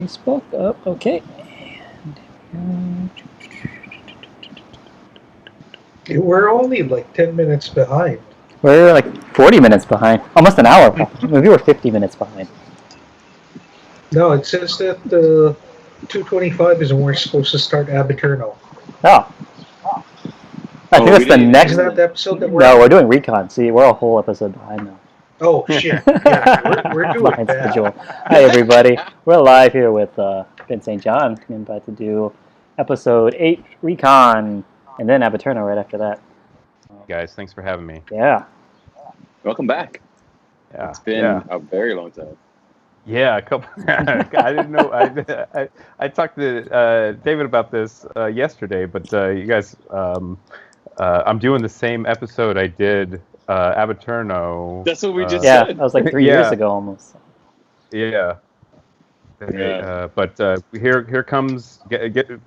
Facebook up, okay. We're only like 10 minutes behind. We're like 40 minutes behind, almost an hour behind. Maybe we're 50 minutes behind. No, it says that 2:25 is when we're supposed to start Abaturno. Oh. I think that's the next. Isn't that the episode that we're No, on? we're doing Recon. See, we're a whole episode behind now. Oh, shit. Yeah, we're doing behind bad. schedule. Hi, everybody. We're live here with Ben St. John. I'm about to do episode 8 Recon, and then Abaturno right after that. Guys, thanks for having me. Yeah. Welcome back. Yeah, It's been a very long time. Yeah, a couple. I didn't know. I talked to David about this yesterday, but you guys, I'm doing the same episode I did Abaturno. That's what we just Yeah, said. that was like 3 years ago almost. Yeah. Yeah. But here comes.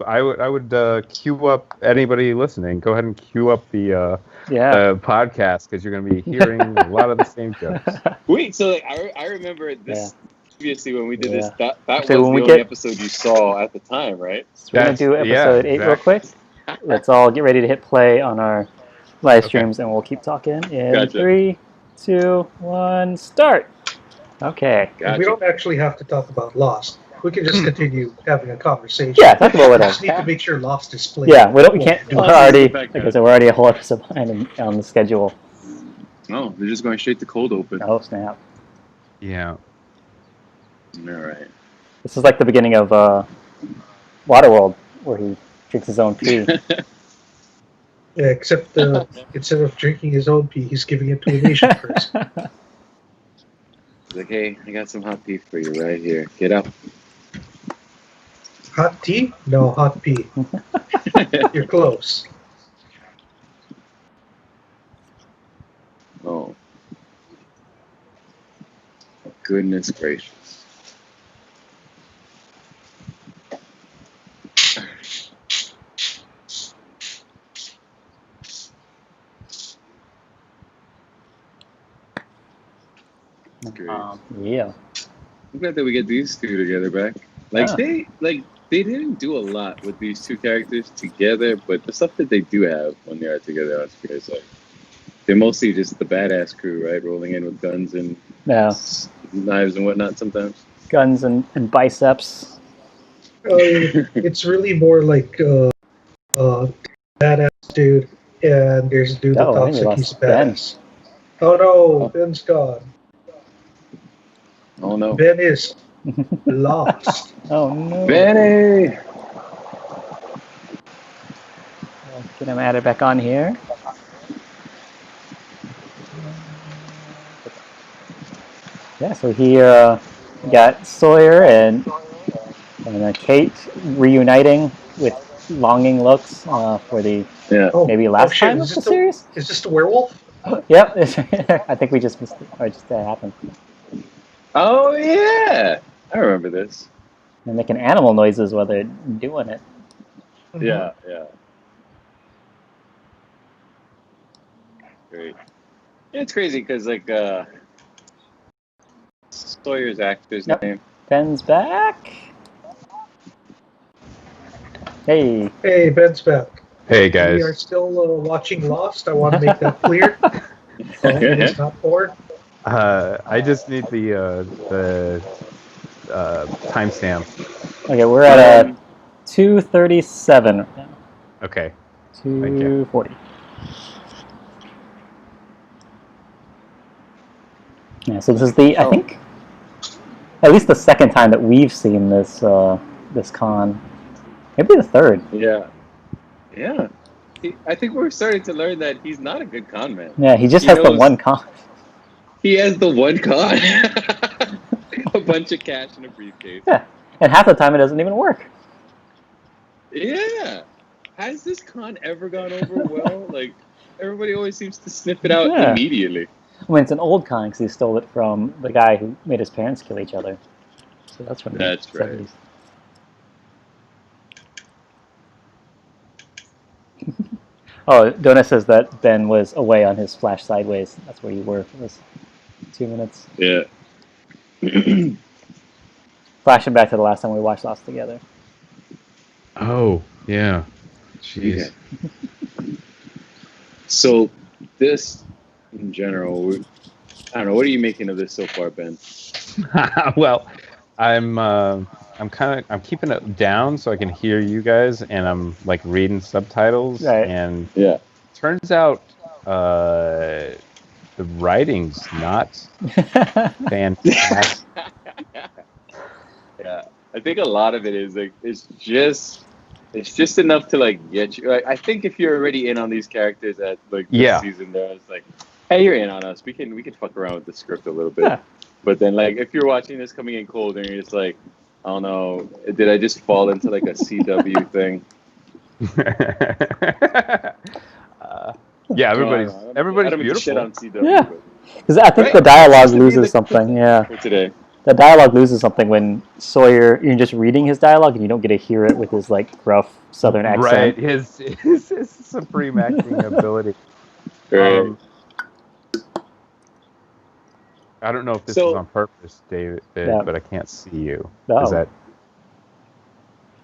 I would queue up anybody listening. Go ahead and queue up the podcast because you're going to be hearing a lot of the same jokes. Wait, so like, I remember this previously when we did this. That so was the only episode you saw at the time, right? So we're going to do episode 8 real quick. Let's all get ready to hit play on our live streams, and we'll keep talking in 3, 2, 1, start. Okay. Gotcha. We don't actually have to talk about Lost. We can just continue having a conversation. Yeah, talk about We whatever. just need to make sure Lost is played. Yeah, we can't. We're already, like I said, we're already a whole episode behind on the schedule. No, they're just going straight to cold open. Oh snap! Yeah. All right. This is like the beginning of Waterworld, where he drinks his own pee. Yeah, except instead of drinking his own pee, he's giving it to an Asian person. Like, hey, I got some hot pee for you right here. Get up. Hot tea? No, hot pee. You're close. Oh. Goodness gracious. Great. Yeah. I'm glad that we get these two together back. Like they didn't do a lot with these two characters together, but the stuff that they do have when they are together on screen is like they're mostly just the badass crew, right? Rolling in with guns and knives and whatnot sometimes. Guns and biceps. It's really more like badass dude, and there's a dude that talks like he's badass. Oh no, Ben's gone. Oh no. Ben is lost. Oh no. Benny! Get him added back on here. Yeah, so here got Sawyer and Kate reuniting with longing looks for the maybe last time of the series. Is this the werewolf? Yep, I think we just missed it, or just happened. Oh yeah, I remember this. They're making animal noises while they're doing it. Yeah. Great. Yeah, it's crazy because like Sawyer's actor's name. Ben's back. Hey. Hey, Ben's back. Hey guys. We are still watching Lost. I want to make that clear. It's not bored. I just need the timestamp. Okay, we're at 2:37 right now. Okay. 2:40. Yeah, so this is I think, at least the second time that we've seen this this con. Maybe the third. Yeah. I think we're starting to learn that he's not a good con man. Yeah, he just has the one con. He has the one con. A bunch of cash in a briefcase. Yeah, and half the time it doesn't even work. Yeah. Has this con ever gone over well? Like, everybody always seems to sniff it out immediately. I mean, it's an old con because he stole it from the guy who made his parents kill each other. So that's from the 70s. Oh, Donna says that Ben was away on his flash sideways. That's where you were for those 2 minutes. Yeah. flashing back to the last time we watched Lost together. Oh, yeah. Jeez. Okay. So this, in general, I don't know. What are you making of this so far, Ben? Well, I'm keeping it down so I can hear you guys, and I'm like reading subtitles. Right. And Yeah. turns out the writing's not fantastic. Yeah, I think a lot of it is like it's just enough to like get you. Like, I think if you're already in on these characters at like this season, there, it's like, hey, you're in on us. We can fuck around with the script a little bit. Yeah. But then like if you're watching this coming in cold and you're just like, I don't know, did I just fall into like a CW thing? Yeah, everybody's I don't mean to beautiful. shit on CW. Yeah. Because I think the dialogue loses something. Yeah. For today. The dialogue loses something when Sawyer, you're just reading his dialogue and you don't get to hear it with his like gruff Southern accent. Right, his supreme acting ability. Right. I don't know if this is on purpose, David, but I can't see you. No. Is that?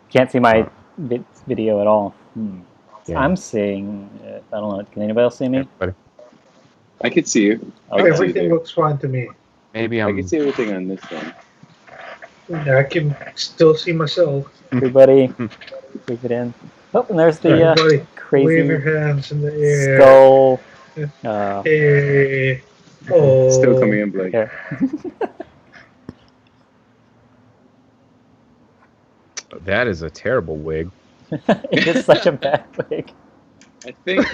Can't see my video at all. Yeah. I'm seeing it. I don't know. Can anybody else see me? Everybody? I can see you. Everything looks fine to me. Maybe I can see everything on this one. I can still see myself. Everybody, leave it in. Oh, and there's the crazy wave your hands in the air. skull. Hey. Oh. Still coming in, Blake. That is a terrible wig. It is such a bad wig. I think,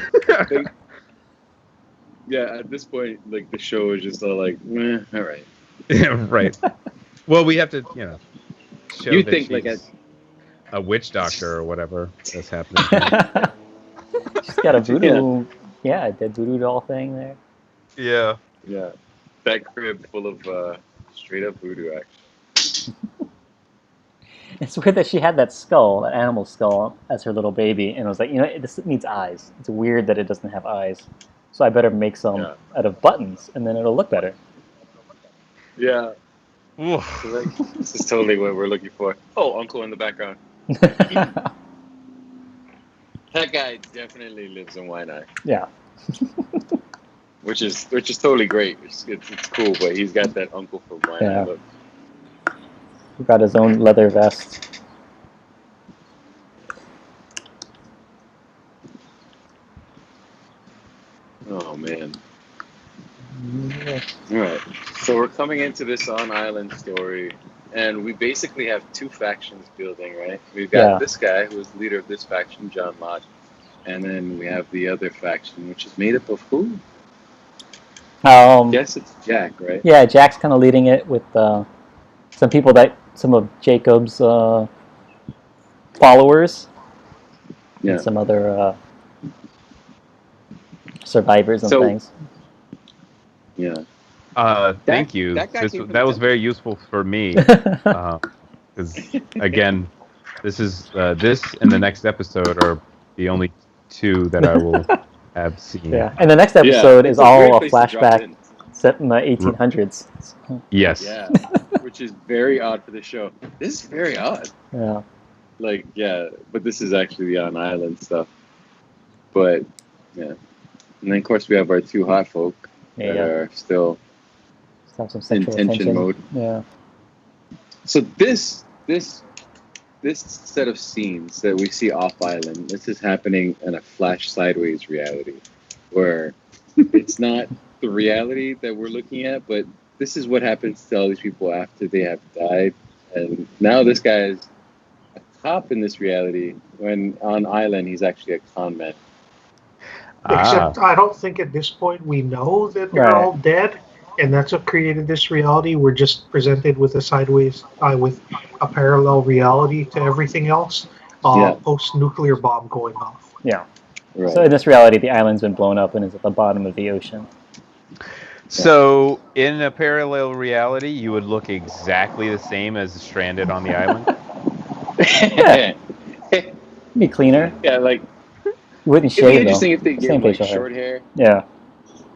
yeah, at this point, like the show is just all like, all right. Yeah, right. Well, we have to, show you that think she's like a witch doctor or whatever that's happening. She's got a voodoo, a dead voodoo doll thing there. Yeah. Yeah, that crib full of straight up voodoo action. It's weird that she had that skull, that animal skull, as her little baby, and was like, this needs eyes. It's weird that it doesn't have eyes, so I better make some out of buttons, and then it'll look better. Yeah. So this is totally what we're looking for. Oh, Uncle in the background. That guy definitely lives in Waianae. Yeah. Which is totally great. It's cool, but he's got that uncle from Waianae look. He got his own leather vest. Oh man. All right. So we're coming into this on-island story, and we basically have two factions building, right? We've got this guy who is leader of this faction, John Lott, and then we have the other faction, which is made up of who? I guess it's Jack, right? Yeah, Jack's kind of leading it with some of Jacob's followers, and some other survivors and things. Yeah. Thank you. That was very useful for me. Because again, this and the next episode are the only two that I will have seen. Yeah, and the next episode is all a flashback set in the 1800s. Yes. Yeah, which is very odd for the show. This is very odd. Yeah. Like, but this is actually the on-island stuff. But, and then of course we have our two hot folk that are still some in tension mode. Yeah. So this set of scenes that we see off island, this is happening in a flash sideways reality, where it's not the reality that we're looking at, but this is what happens to all these people after they have died, and now this guy is a cop in this reality. When on island, he's actually a con man. Except I don't think at this point we know that they're all dead, and that's what created this reality. We're just presented with a sideways, with a parallel reality to everything else, post-nuclear bomb going off. Yeah. Right. So in this reality, the island's been blown up and is at the bottom of the ocean. So in a parallel reality, you would look exactly the same as stranded on the island? It'd be cleaner. Yeah, like... You wouldn't shave, it'd be interesting if they gave like short hair. Yeah.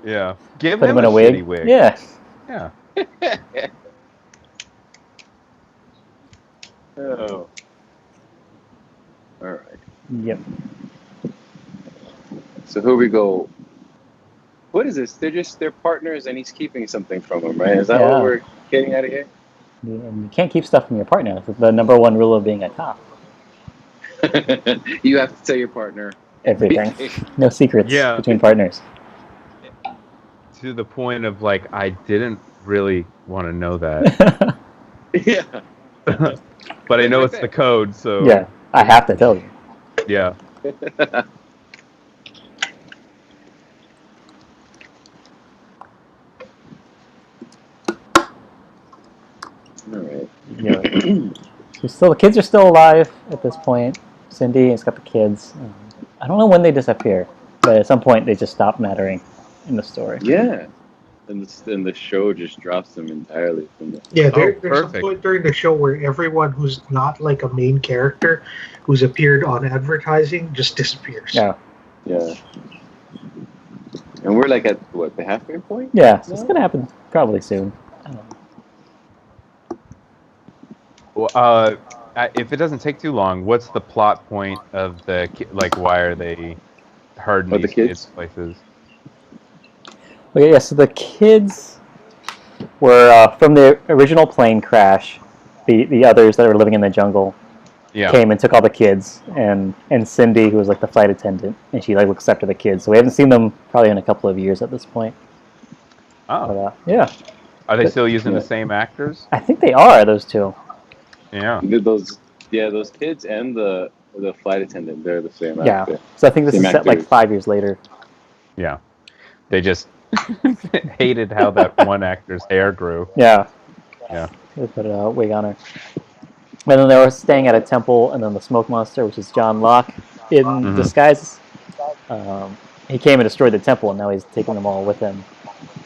Yeah. Give Put them him in a wig. Wig. Yeah. Yeah. Oh. All right. Yep. So here we go. What is this? They're partners, and he's keeping something from him, right? Is that what we're getting out of here? And you can't keep stuff from your partner. That's the number one rule of being a cop. You have to tell your partner Everything. No secrets between partners. To the point of like, I didn't really want to know that. Yeah. But I know it's the code, so. Yeah, I have to tell you. Yeah. All right. Yeah. So the kids are still alive at this point. Cindy has got the kids. I don't know when they disappear, but at some point they just stop mattering in the story. Yeah. And the show just drops them entirely from the. Yeah, there's a point during the show where everyone who's not like a main character, who's appeared on advertising, just disappears. Yeah. Yeah. And we're like at what, the halfway point? Yeah, so it's gonna happen probably soon. I don't know. Well, if it doesn't take too long, what's the plot point of why are they herding these kids places? Okay, yeah, so the kids were from the original plane crash. The others that were living in the jungle came and took all the kids, and Cindy, who was like the flight attendant, and she like looks after the kids. So we haven't seen them probably in a couple of years at this point. Oh, but, yeah. Are they still using the same actors? I think they are, those two. Yeah. Those kids and the flight attendant, they're the same actor. Yeah. So I think this is set like 5 years later. Yeah. They just hated how that one actor's hair grew. Yeah. Yeah. They put a wig on her. And then they were staying at a temple, and then the smoke monster, which is John Locke, in disguise. He came and destroyed the temple, and now he's taking them all with him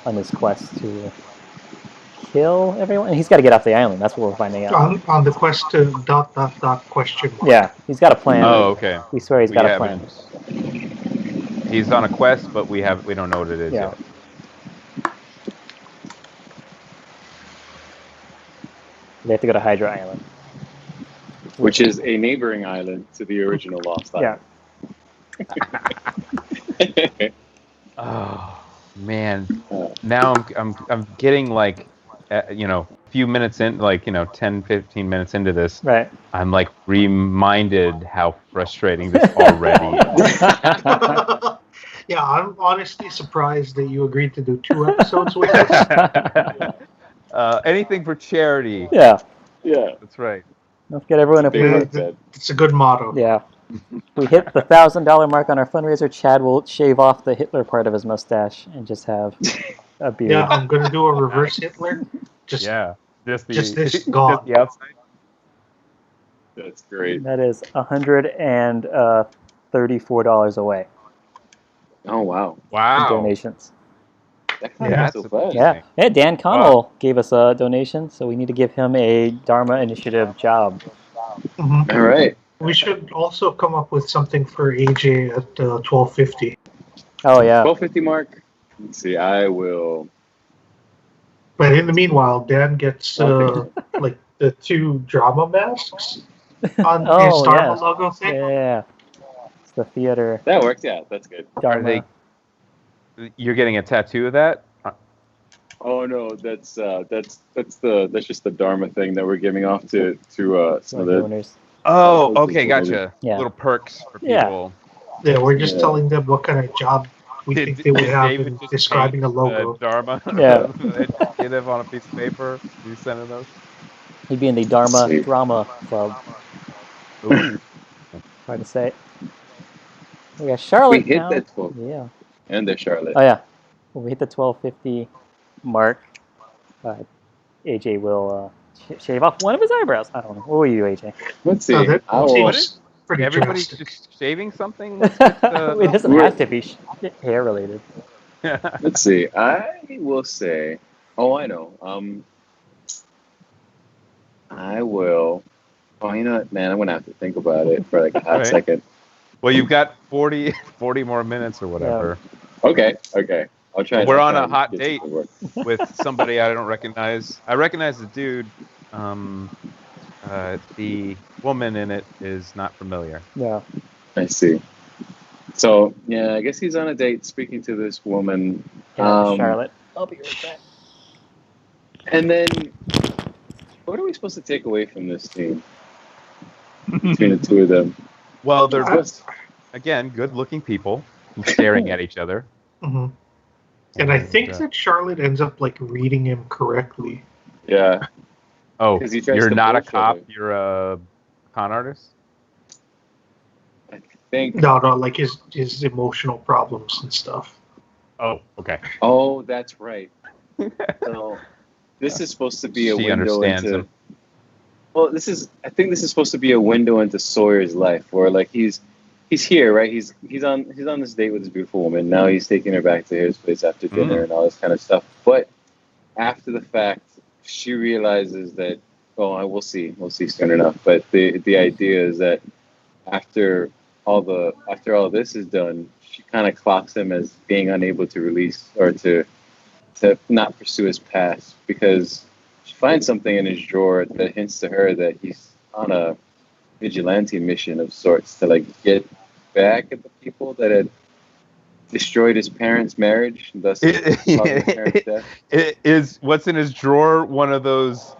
on his quest to kill everyone. And he's got to get off the island. That's what we're finding out. On the quest to ... question mark. Yeah, he's got a plan. Oh, okay. We swear he's got a plan. He's on a quest, but we don't know what it is yet. They have to go to Hydra Island. Which is a neighboring island to the original Lost Island. Yeah. Oh man! Now I'm getting like, a few minutes in, 10, 15 minutes into this. Right. I'm like reminded how frustrating this already is. Yeah, I'm honestly surprised that you agreed to do 2 episodes with us. Anything for charity. Yeah. Yeah. That's right. Let's get everyone It's a good motto. Yeah. We hit the $1,000 mark on our fundraiser. Chad will shave off the Hitler part of his mustache and just have a beard. Yeah, I'm gonna do a reverse Hitler. Just this gone. Just the outside. That's great. That is $134 away. Oh wow! Wow. Donations. That's so fast. Yeah. Dan Connell gave us a donation, so we need to give him a Dharma Initiative job. Mm-hmm. All right. We should also come up with something for AJ at 1250. Oh yeah. 1250 mark. Let's see. I will. But in the meanwhile, Dan gets like the 2 drama masks on his Dharma logo thing. Yeah. It's the theater. That works. Yeah, that's good. Dharma. You're getting a tattoo of that? Oh no, that's just the Dharma thing that we're giving off to some of the donors. Oh, okay, gotcha. Yeah. Little perks for people. Yeah, we're just telling them what kind of job we think they would have in describing a logo. Dharma. Yeah. Initiative on a piece of paper. You sending those? He'd be in the Dharma Drama Club. Ooh. Hard to say. We got Charlotte We hit now. that 12. Yeah. And there's Charlotte. Oh yeah. When we hit the 1250 mark, AJ will shave off one of his eyebrows. I don't know. What will you do, AJ? Let's see. Everybody's just shaving something? It doesn't have to be hair related. Let's see. I will say. Oh, I know. I will. Oh, you know what, man? I'm gonna have to think about it for like a half second. Well, you've got 40 more minutes or whatever. Yeah. Okay. I'll try. We're on a hot date with somebody I don't recognize. I recognize the dude. the woman in it is not familiar. Yeah. I see. So yeah, I guess he's on a date speaking to this woman. Yeah, Charlotte. I'll be right back. And then, what are we supposed to take away from this scene between the two of them? Well, they're both, again, good-looking people staring at each other. Mm-hmm. And I think that Charlotte ends up like reading him correctly. Yeah. Oh, 'Cause he tries you're to not a bullshit cop. her. You're a con artist. I think. No, like his emotional problems and stuff. Oh, okay. Oh, that's right. So this is supposed to be a She window understands into. him. Well, I think this is supposed to be a window into Sawyer's life, where like he's here, right? He's on this date with this beautiful woman. Now he's taking her back to his place after dinner and all this kind of stuff. But after the fact, she realizes that we'll see soon enough. But the idea is that after all this is done, she kind of clocks him as being unable to release or to not pursue his past because she finds something in his drawer that hints to her that he's on a vigilante mission of sorts to like get back at the people that had destroyed his parents' marriage, and thus causing his parents' death. Is what's in his drawer one of those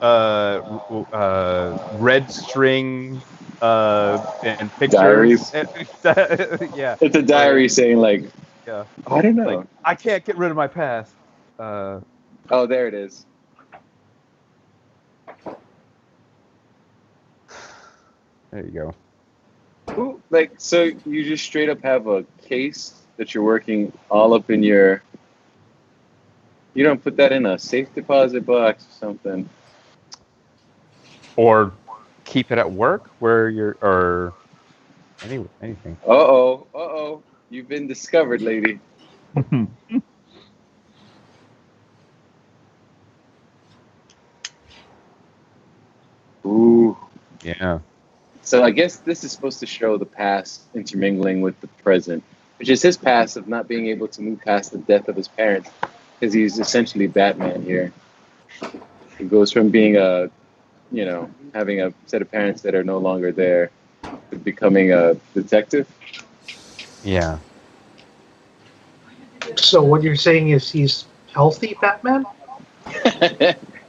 red string and pictures? Diaries? Yeah. It's a diary saying like, Yeah. I don't know. Like, I can't get rid of my past. Oh, there it is. There you go. Ooh, like, so you just straight up have a case that you're working all up in your. You don't put that in a safe deposit box or something. Or keep it at work where you're, or anything. Uh-oh. You've been discovered, lady. Ooh. Yeah. So I guess this is supposed to show the past intermingling with the present, which is his past of not being able to move past the death of his parents, because he's essentially Batman here. He goes from being having a set of parents that are no longer there to becoming a detective. Yeah. So what you're saying is he's healthy Batman?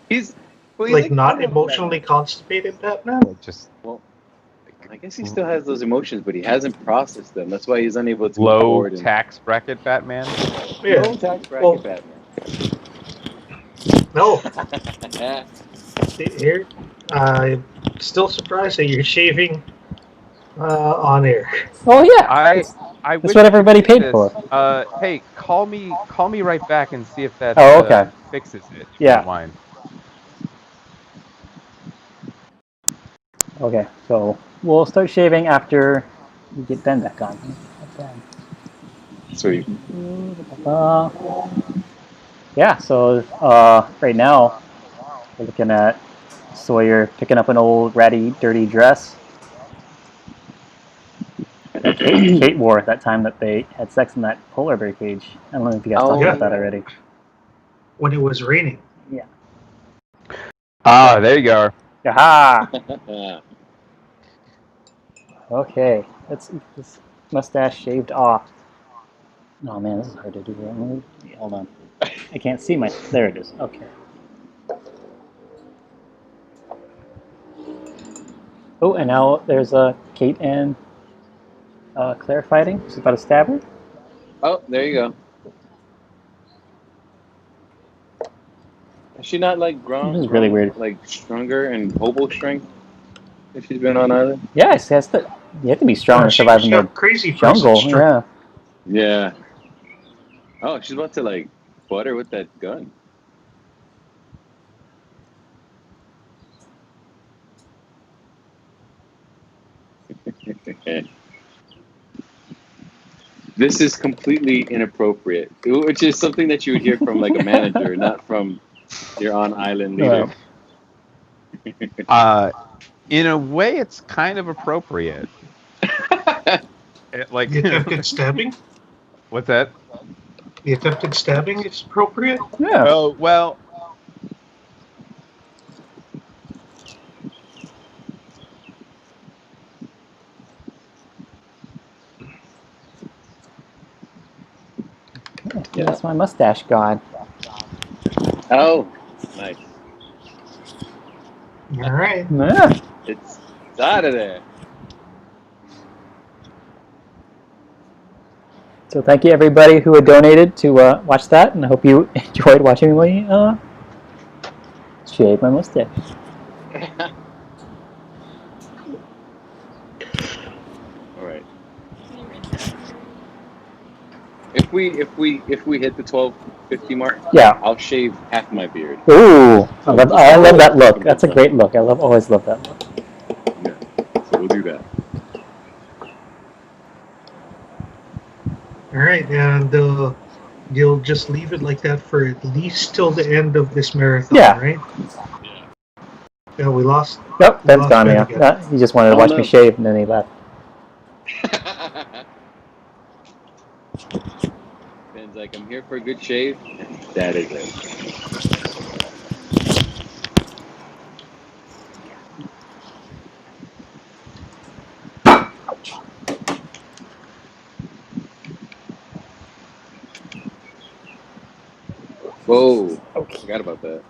he's like not emotionally constipated Batman? I guess he still has those emotions, but he hasn't processed them. That's why he's unable to low tax bracket Batman. Yeah. Low tax bracket Batman. No. Here, I'm still surprised that you're shaving on air. Oh yeah, I that's what everybody paid for. Hey, call me right back and see if that okay. Fixes it. If Yeah. you don't mind. Okay, so we'll start shaving after we get Ben back on. Sweet. Yeah, so right now we're looking at Sawyer picking up an old ratty, dirty dress that Kate wore at that time that they had sex in that polar bear cage. I don't know if you guys talked about that already. When it was raining. Yeah. Ah, there you go. Aha! Okay, let's get this mustache shaved off. Oh man, this is hard to do. Hold on. I can't see my... There it is. Okay. Oh, and now there's Kate and Claire fighting. She's about to stab her. Oh, there you go. Has she not grown? This is really weird. Stronger and hobo strength if she's been on island? Yeah, it has to. You have to be strong to survive in the crazy jungle. Yeah. Yeah. Oh, she's about to butter with that gun. This is completely inappropriate, which is something that you would hear from a manager, not from your on-island leader. In a way, it's kind of appropriate. The attempted stabbing? What's that? The attempted stabbing is appropriate? Yeah. Oh, well. Yeah. That's my mustache gone. Oh, nice. All right. Yeah. It's out of there. So thank you everybody who had donated to watch that, and I hope you enjoyed watching me shave my mustache. All right. If we hit the 1250 mark, yeah, I'll shave half my beard. Ooh, I love that look. That's a great look. Always love that look. Yeah. So we'll do that. All right, and you'll just leave it like that for at least till the end of this marathon, right? Yeah, we lost. Yep, we Ben's lost gone Ben now. again. He just wanted to watch me shave, and then he left. Ben's like, I'm here for a good shave, and that is it. Whoa! Okay. Forgot about that.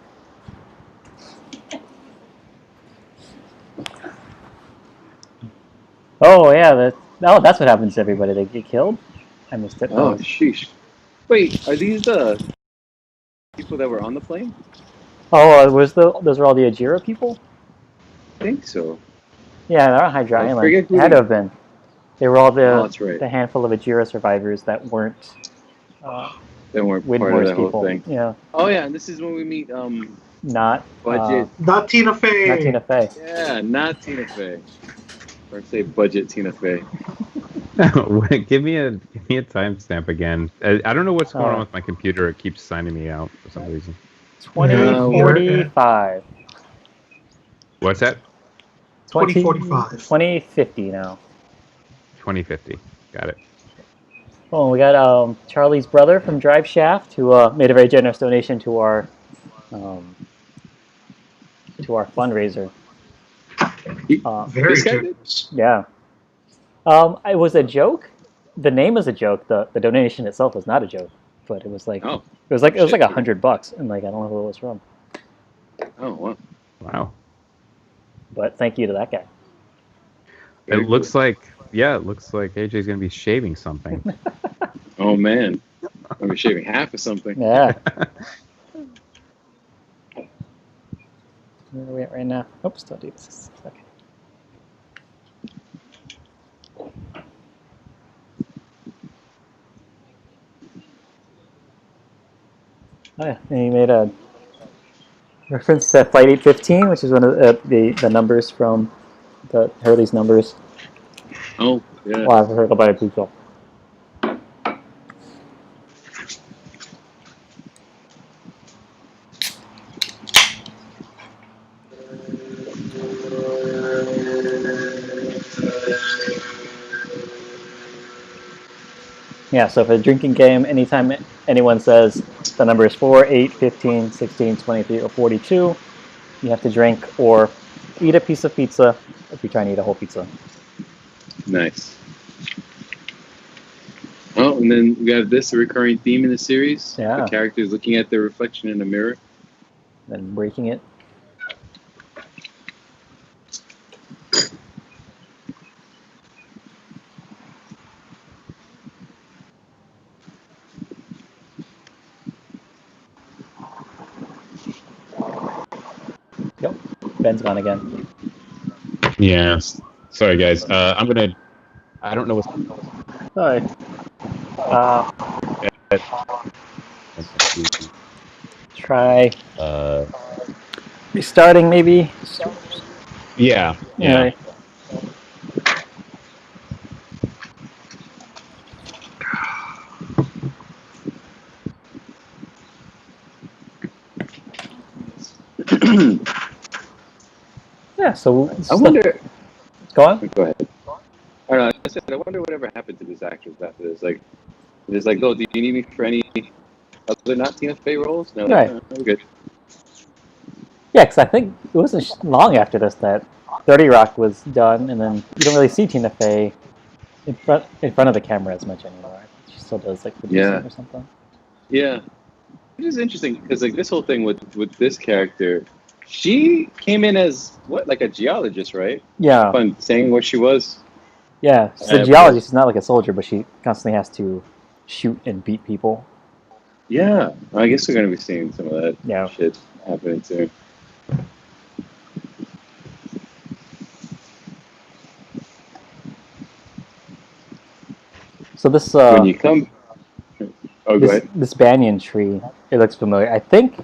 Oh yeah, that's what happens to everybody. They get killed. I missed it. Oh, sheesh. Wait, are these the people that were on the plane? Oh, those were all the Ajira people? I think so. Yeah, they're on Hydra I Island. forget who They had to have been. They were all that's right. the handful of Ajira survivors that weren't. They weren't Wind part of Wars that whole people. thing. Yeah. Oh yeah, and this is when we meet Not budget. Not Tina Fey. Not Tina Fey. Yeah, not Tina Fey. Or say budget Tina Fey. Give me a timestamp again. I don't know what's going on with my computer. It keeps signing me out for some reason. 2045. What's that? 2045. 2050 now. 2050. Got it. Oh, we got Charlie's brother from Drive Shaft who made a very generous donation to our fundraiser. Very generous. Yeah. It was a joke. The name is a joke. The donation itself was not a joke, but it was like it was like $100, and like I don't know who it was from. Oh wow! Wow. But thank you to that guy. It looks like AJ's gonna be shaving something. Oh man, I'm gonna be shaving half of something. Yeah. Where are we at right now? Oops, don't do this. Okay. Oh yeah, and he made a reference to Flight 815, which is one of the numbers from the Hurley's numbers. Oh yeah. Well, I've heard about it before. Yeah, so for a drinking game, anytime anyone says the number is 4, 8, 15, 16, 23, or 42, you have to drink or eat a piece of pizza if you're trying to eat a whole pizza. Nice. Oh, and then we have this, a recurring theme in the series. Yeah. The characters looking at their reflection in a mirror. Then breaking it. Yep. Ben's gone again. Yeah. Sorry, guys. I don't know what's. Sorry. Try restarting, maybe. Yeah. Right. Yeah. So I wonder. Go on. Go ahead. I don't know. I said, I wonder whatever happened to this actress after this. Like, it's like, oh, do you need me for any other not Tina Fey roles? No, right. No, I'm good. Yeah, because I think it wasn't long after this that 30 Rock was done, and then you don't really see Tina Fey in front of the camera as much anymore. She still does like producing or something. Yeah, it is interesting because like this whole thing with this character, she came in as what, like a geologist, right? If Yeah, I'm saying what she was, yeah. She's a but geologist. She's not like a soldier, but she constantly has to shoot and beat people. yeah, I guess we're gonna be seeing some of that Yeah. shit happening too. So this When you come, oh, go ahead. this banyan tree, it looks familiar. I think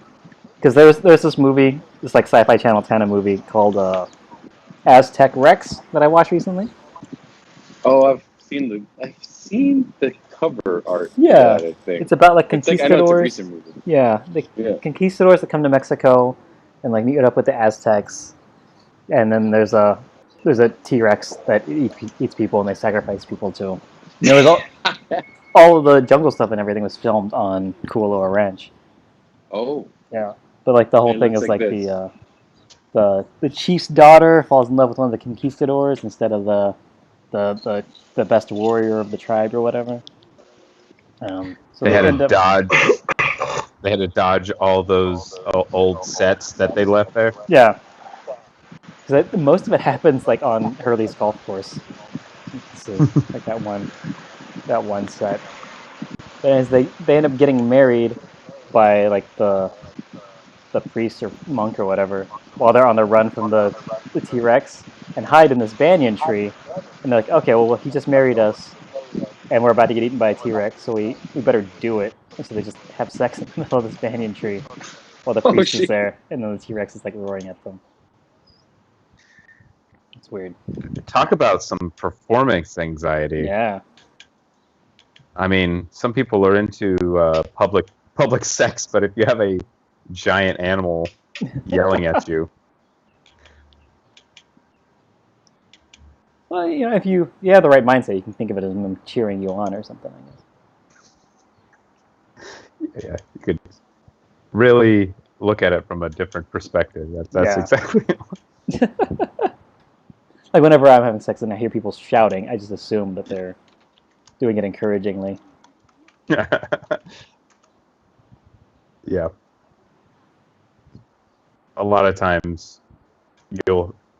because there's this movie, this like Sci-Fi Channel kind of movie called Aztec Rex that I watched recently. Oh, I've seen the cover art for Yeah, that. I think it's about like it's like I know it's a conquistadors. recent movie. Yeah, the Yeah. conquistadors that come to Mexico and like meet up with the Aztecs, and then there's a T-Rex that eats people and they sacrifice people too. And there was all of the jungle stuff and everything was filmed on Kualoa Ranch. Oh, Yeah, but like the whole and it thing looks is like like this. the chief's daughter falls in love with one of the conquistadors instead of the the, the best warrior of the tribe or whatever. So They they had to end up. dodge. They had to dodge all those old sets that they left there. Yeah, because most of it happens like on Hurley's golf course. So like that one set. But as they end up getting married by like the priest or monk or whatever while they're on the run from the T Rex and hide in this banyan tree. And they're like, okay, well he just married us and we're about to get eaten by a T Rex, so we better do it. And so they just have sex in the middle of this banyan tree while the Oh priest is shit! there, and then the T Rex is like roaring at them. It's weird. Talk about some performance anxiety. Yeah. I mean, some people are into public sex, but if you have a giant animal yelling at you, Well, you know, if you have the right mindset, you can think of it as them cheering you on or something. I guess. yeah, you could really look at it from a different perspective. That's Yeah. exactly. Like whenever I'm having sex and I hear people shouting, I just assume that they're doing it encouragingly. Yeah. A lot of times,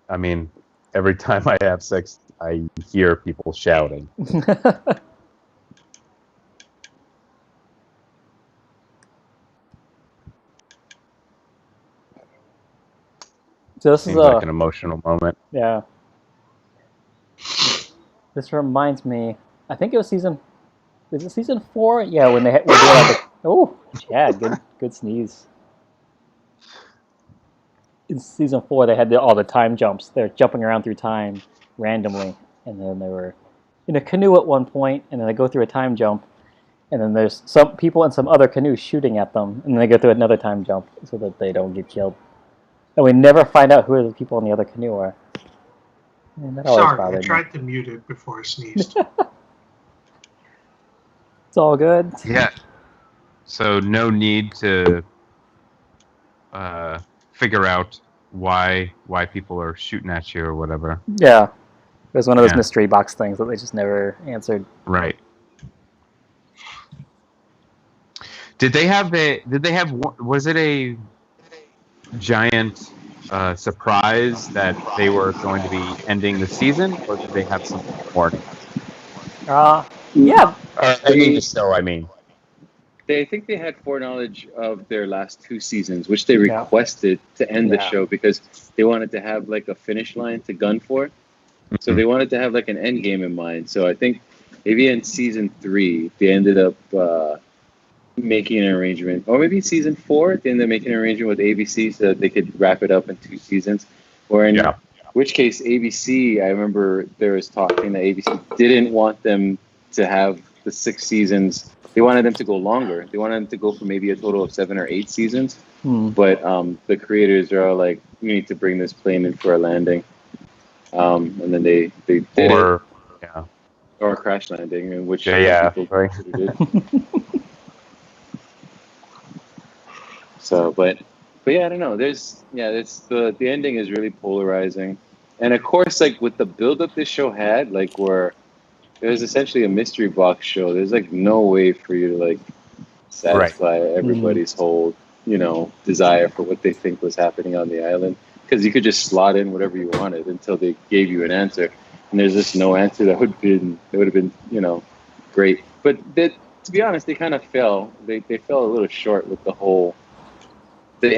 I mean, every time I have sex, I hear people shouting. So this Seems is like an emotional moment. yeah. This reminds me. I think it was season. Was it season 4? Yeah, when they were doing like oh, Chad, good sneeze. In season 4, they had all the time jumps. They're jumping around through time randomly, and then they were in a canoe at one point, and then they go through a time jump, and then there's some people in some other canoe shooting at them, and then they go through another time jump so that they don't get killed. And we never find out who the people in the other canoe are. And that always Sorry, I bothered me. tried to mute it before I sneezed. It's all good. Yeah. So no need to figure out why people are shooting at you or whatever. Yeah. It was one of those mystery box things that they just never answered. Right. Did they have was it a giant surprise that they were going to be ending the season, or did they have something more? Yeah. I think they had foreknowledge of their last 2 seasons, which they requested to end the show because they wanted to have like a finish line to gun for. Mm-hmm. So they wanted to have like an end game in mind. So I think maybe in season 3 they ended up making an arrangement, or maybe season 4 they ended up making an arrangement with ABC so that they could wrap it up in 2 seasons. Or in which case ABC, I remember there was talking that ABC didn't want them to have the 6 seasons. They wanted them to go longer. They wanted them to go for maybe a total of 7 or 8 seasons. But the creators are all like, we need to bring this plane in for a landing. And then they did it. Or a crash landing, in which people did. So, but yeah, I don't know. It's the ending is really polarizing. And of course, like with the build up this show had, like where it was essentially a mystery box show, there's like no way for you to like satisfy everybody's whole, desire for what they think was happening on the island. Because you could just slot in whatever you wanted until they gave you an answer, and there's just no answer that would have been great. But to be honest, they kind of fell. They fell a little short with the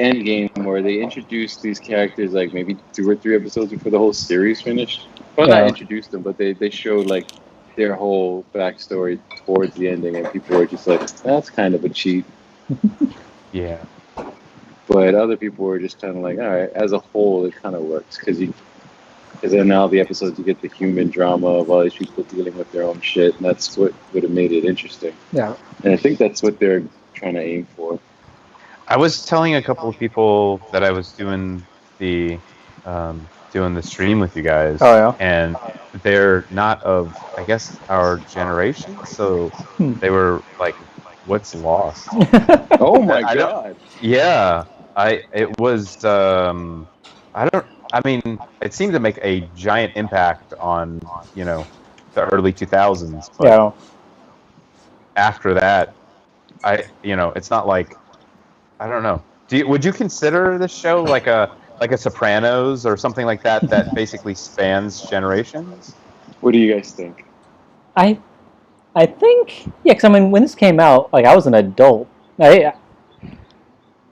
end game, where they introduced these characters like maybe 2 or 3 episodes before the whole series finished. Well, not introduced them, but they showed like their whole backstory towards the ending, and people were just like, that's kind of a cheat. Yeah. But other people were just kind of like, all right, as a whole, it kind of works, because then all the episodes you get the human drama of all these people dealing with their own shit, and that's what would have made it interesting. Yeah. And I think that's what they're trying to aim for. I was telling a couple of people that I was doing the stream with you guys. Oh, yeah. And they're not of, I guess, our generation, so they were like, "What's Lost?" Oh my god! Yeah, it was. I mean, it seemed to make a giant impact on the early 2000s. But Yeah. after that, it's not like, I don't know. Would you consider this show like a Sopranos or something like that basically spans generations? What do you guys think? I think, because I mean, when this came out, like, I was an adult. I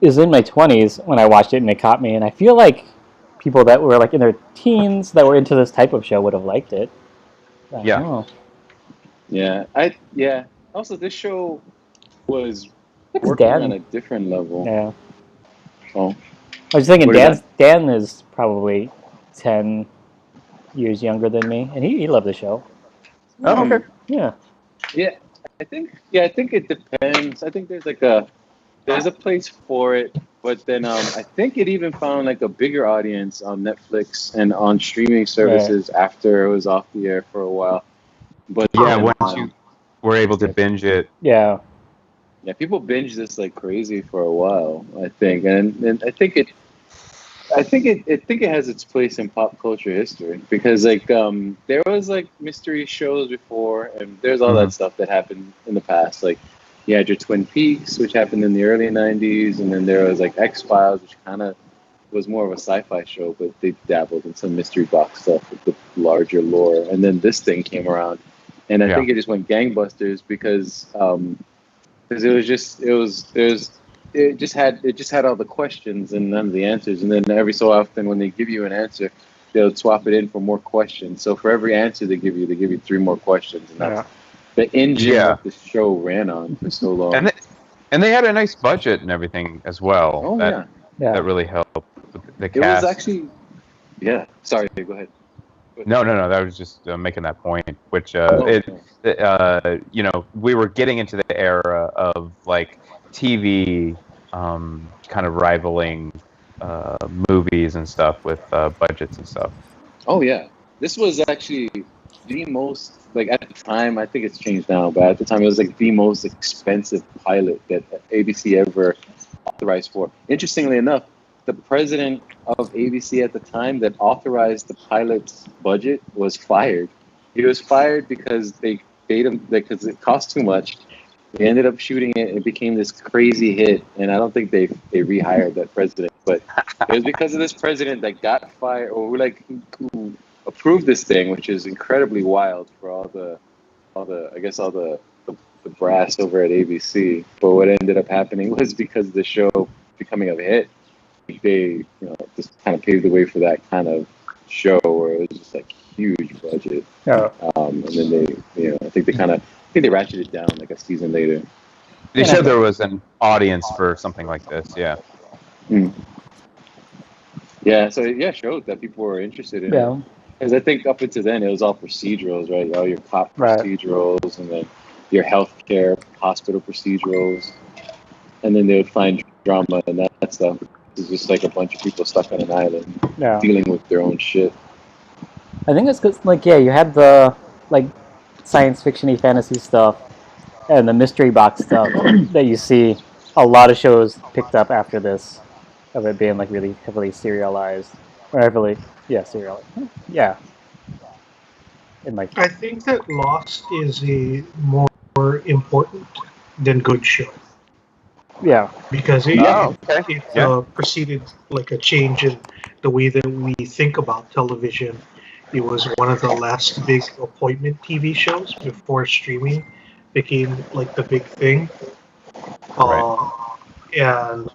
was in my 20s when I watched it, and it caught me. And I feel like people that were like in their teens that were into this type of show would have liked it. I don't know. Yeah. Also, this show was It's working Dan. on a different level. Yeah. Oh. I was thinking Dan is probably 10 years younger than me, and he loved the show. Oh, okay. Yeah. Yeah, I think it depends. I think there's a place for it, but then I think it even found like a bigger audience on Netflix and on streaming services after it was off the air for a while. But yeah, once you were able to binge it. Yeah. Yeah, people binge this like crazy for a while, I think, and I think it has its place in pop culture history, because like there was like mystery shows before, and there's all that stuff that happened in the past. Like you had your Twin Peaks, which happened in the early '90s, and then there was like X-Files, which kind of was more of a sci-fi show, but they dabbled in some mystery box stuff with the larger lore. And then this thing came around, and I think it just went gangbusters because it just had all the questions and none of the answers. And then every so often, when they give you an answer, they'll swap it in for more questions. So for every answer they give you 3 more questions, and that's the engine that the show ran on for so long. And they had a nice budget and everything as well. Oh, that really helped with the cast. It was actually, Sorry, go ahead. No. That was just making that point. Which we were getting into the era of like TV kind of rivaling movies and stuff with budgets and stuff. Oh yeah, this was actually the most, like, at the time, I think it's changed now, but at the time it was like the most expensive pilot that ABC ever authorized for. Interestingly enough, the president of ABC at the time that authorized the pilot's budget was fired. He was fired because they paid him, because it cost too much. They ended up shooting it. It became this crazy hit, and I don't think they rehired that president. But it was because of this president that got fired, or who approved this thing, which is incredibly wild for all the brass over at ABC. But what ended up happening was, because of the show becoming a hit, they just kind of paved the way for that kind of show where it was just like huge budget. Yeah. And then they, I think they ratcheted it down like a season later. They said there was an audience for something like this. Yeah. Yeah. So it showed that people were interested in it. Because I think up until then it was all procedurals, right? All your cop procedurals, and then your healthcare hospital procedurals, and then they would find drama and that stuff. It's just like a bunch of people stuck on an island dealing with their own shit. I think it's because, you had the science fiction-y fantasy stuff and the mystery box stuff that you see a lot of shows picked up after this, of it being really heavily serialized, or heavily serialized. Yeah. I think that Lost is a more important than good show. Yeah. Because it Yeah. preceded like a change in the way that we think about television. It was one of the last big appointment TV shows before streaming became like the big thing. Right. And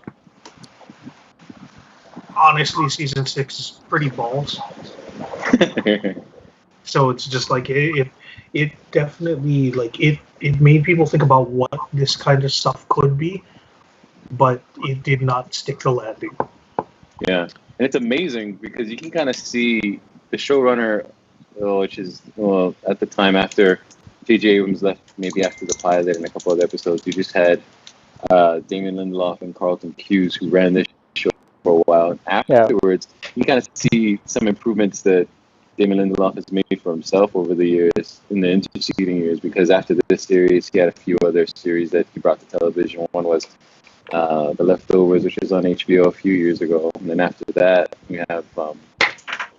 honestly, season 6 is pretty balls. So it's just like it definitely like it made people think about what this kind of stuff could be, but it did not stick the landing. Yeah, and it's amazing because you can kind of see the showrunner, which is at the time after J.J. Abrams left, maybe after the pilot and a couple other episodes, you just had Damon Lindelof and Carlton Cuse who ran this show for a while. And afterwards, you kind of see some improvements that Damon Lindelof has made for himself over the years, in the interceding years, because after this series, he had a few other series that he brought to television. One was The Leftovers, which was on HBO a few years ago. And then after that, we have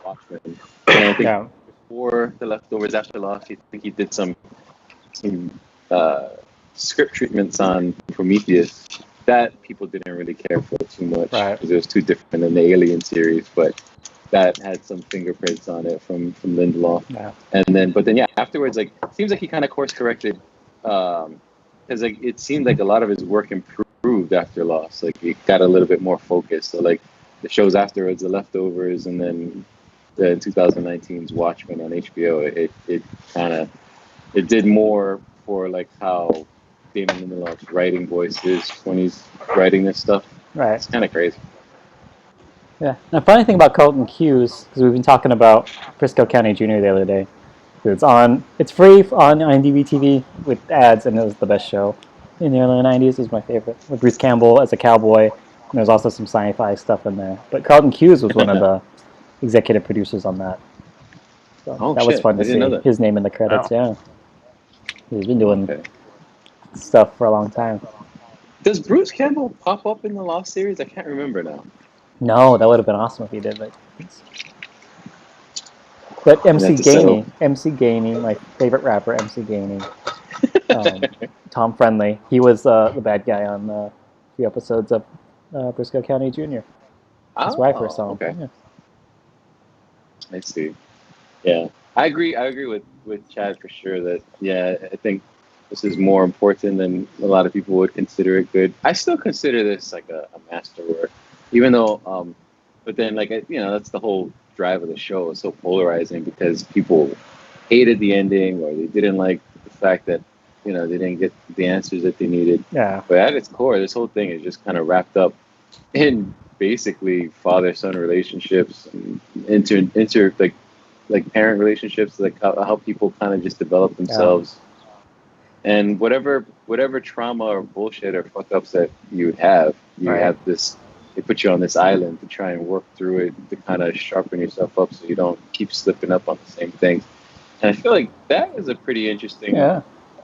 Watchmen. And I think before The Leftovers, after Lost, I think he did some script treatments on Prometheus that people didn't really care for too much because it was too different than the Alien series, but that had some fingerprints on it from Lindelof. Yeah. And then, afterwards, like, it seems like he kind of course corrected, because like it seemed like a lot of his work improved after Lost. Like, he got a little bit more focused. So like the shows afterwards, The Leftovers, and then the 2019's Watchmen on HBO, it did more for like how Damon Lindelof's writing voice is when he's writing this stuff. Right. It's kind of crazy. Yeah. The funny thing about Carlton Cuse, because we've been talking about Briscoe County Jr. the other day. It's free on IMDb TV with ads, and it was the best show in the early 90s. It was my favorite. With Bruce Campbell as a cowboy, and there's also some sci-fi stuff in there. But Carlton Cuse was one of the executive producers on that. So that was fun to see his name in the credits. Wow. Yeah. He's been doing stuff for a long time. Does Bruce Campbell pop up in the Lost series? I can't remember now. No, that would have been awesome if he did. But MC Gainey, my favorite rapper, MC Gainey, Tom Friendly, he was the bad guy on a few episodes of Briscoe County Jr. That's where I first saw him. Okay. Yeah. I see. Yeah, I agree with Chad for sure that, I think this is more important than a lot of people would consider it good. I still consider this like a masterwork, even though, but then like, that's the whole drive of the show. It's so polarizing because people hated the ending or they didn't like the fact that, they didn't get the answers that they needed. Yeah. But at its core, this whole thing is just kind of wrapped up in basically father-son relationships and inter like parent relationships, like how people kind of just develop themselves. Yeah. And whatever trauma or bullshit or fuck ups that you would have, have this, they put you on this island to try and work through it, to kind of sharpen yourself up so you don't keep slipping up on the same things. And I feel like that is a pretty interesting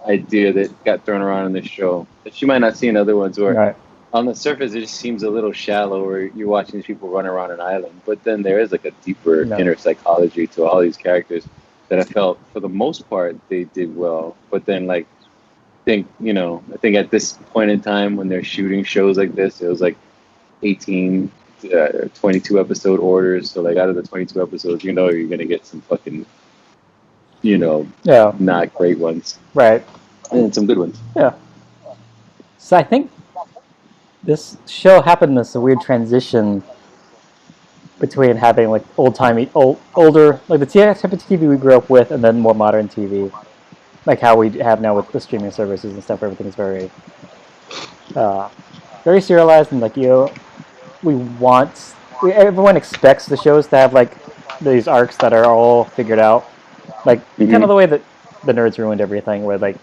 idea that got thrown around in this show that you might not see in other ones where on the surface it just seems a little shallow where you're watching these people run around an island, but then there is like a deeper inner psychology to all these characters that I felt for the most part they did well. But then like I think at this point in time when they're shooting shows like this, it was like 18 22 episode orders, so like out of the 22 episodes you're going to get some fucking not great ones, right, and some good ones. So I think this show happened this weird transition between having like older, like the type of TV we grew up with, and then more modern TV, like how we have now with the streaming services and stuff. Everything's very, very serialized, and like everyone expects the shows to have like these arcs that are all figured out, like kind of the way that the nerds ruined everything, where like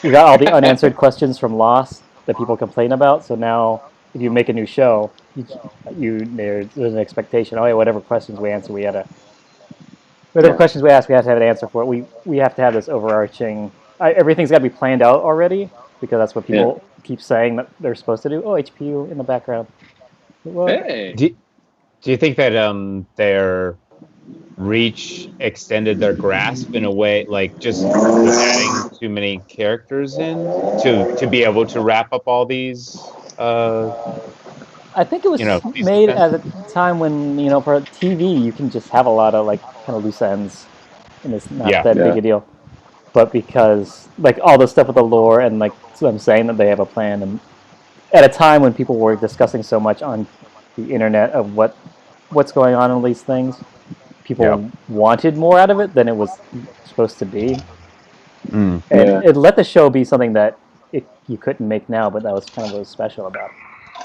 we got all the unanswered questions from Lost that people complain about. So now, if you make a new show, there's an expectation. Oh, yeah, whatever questions we answer, questions we ask, we have to have an answer for it. We have to have this overarching. Everything's got to be planned out already because that's what people keep saying that they're supposed to do. Oh, HPU in the background. Hey. Do you think that their reach extended their grasp in a way, like just adding too many characters in to be able to wrap up all these I think it was made at a time when, for TV, you can just have a lot of, kind of loose ends, and it's not that big a deal. But because, all the stuff with the lore, and, so I'm saying that they have a plan, and at a time when people were discussing so much on the internet of what's going on in these things, people wanted more out of it than it was supposed to be. And it let the show be something that you couldn't make now, but that was kind of what was special about it.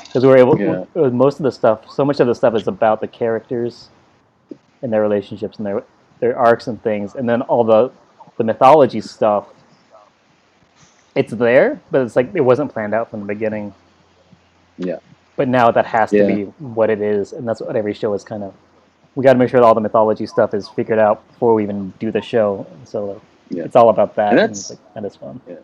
Because we were able, most of the stuff, so much of the stuff is about the characters and their relationships and their arcs and things, and then all the mythology stuff. It's there, but it's it wasn't planned out from the beginning. Yeah. But now that has to be what it is, and that's what every show is kind of. We got to make sure that all the mythology stuff is figured out before we even do the show. So it's all about that, and that is fun. Yeah.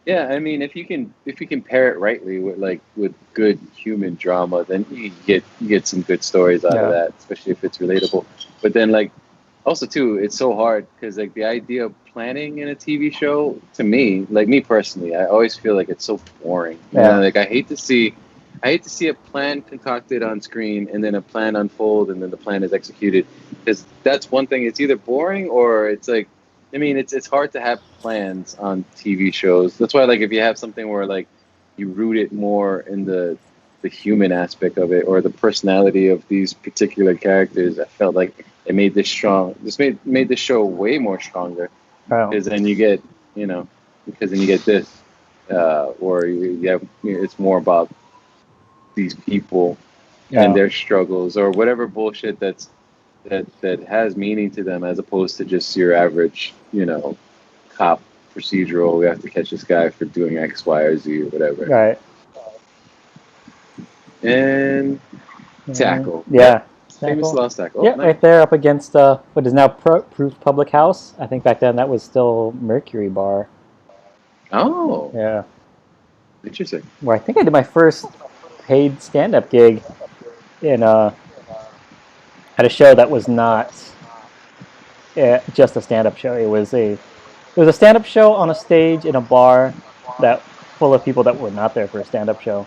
Yeah, I mean, if you can pair it rightly with good human drama, then you get some good stories out of that, especially if it's relatable. But then also too, it's so hard because the idea of planning in a TV show, to me, me personally, I always feel like it's so boring. Yeah. I hate to see a plan concocted on screen and then a plan unfold and then the plan is executed, because that's one thing. It's either boring or it's it's hard to have plans on TV shows. That's why, if you have something where, you root it more in the human aspect of it or the personality of these particular characters, I felt like it made this strong. This made the show way more stronger. Because then you get, this, or you have, it's more about these people and their struggles or whatever bullshit that has meaning to them, as opposed to just your average, cop procedural. We have to catch this guy for doing X, Y, or Z or whatever. Right. And Tackle. Yeah. Famous Lost Tackle. Yeah, right there up against what is now Proof Public House. I think back then that was still Mercury Bar. Oh. Yeah. Interesting. Where I think I did my first paid stand-up gig in at a show that was not just a stand-up show. It was a stand-up show on a stage in a bar that full of people that were not there for a stand-up show.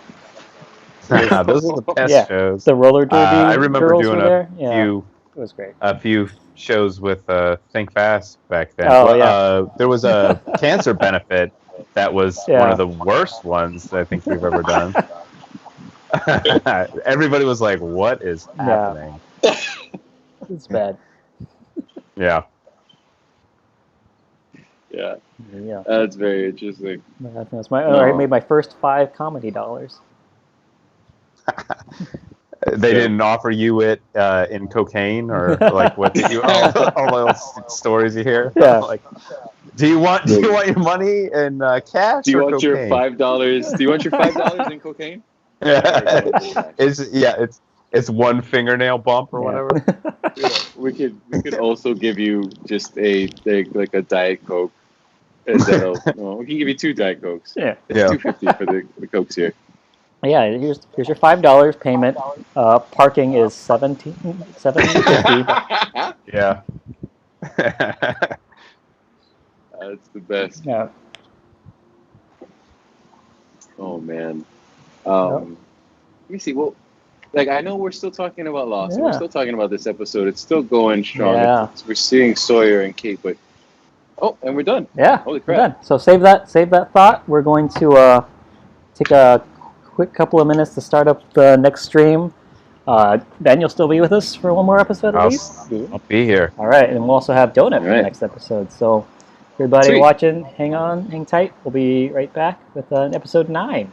Those are the best shows. The roller derby. I remember girls doing were a few. It was great. A few shows with Think Fast back then. There was a cancer benefit that was one of the worst ones I think we've ever done. Everybody was like, "What is happening?" It's bad. Yeah. That's very interesting. I made my first $5 comedy dollars. They didn't offer you it in cocaine or what did you all those stories you hear? Yeah. Do you want your money in cash? Do you or want cocaine? your $5? Do you want your $5 in cocaine? It's one fingernail bump or whatever. We could also give you just a Diet Coke. We can give you 2 Diet Cokes. Yeah. It's $2.50 for the Cokes here. Yeah, here's your $5 payment. Parking is $7.50. Yeah. That's the best. Yeah. Oh man. Let me see. Well, I know we're still talking about Lost. And we're still talking about this episode. It's still going strong. Yeah. We're seeing Sawyer and Kate, but and we're done. Yeah. Holy crap. We're done. So save that thought. We're going to take a quick couple of minutes to start up the next stream. Ben, you'll still be with us for one more episode at least? I'll be here. All right, and we'll also have Donut for the next episode. So everybody watching, hang tight. We'll be right back with episode 9.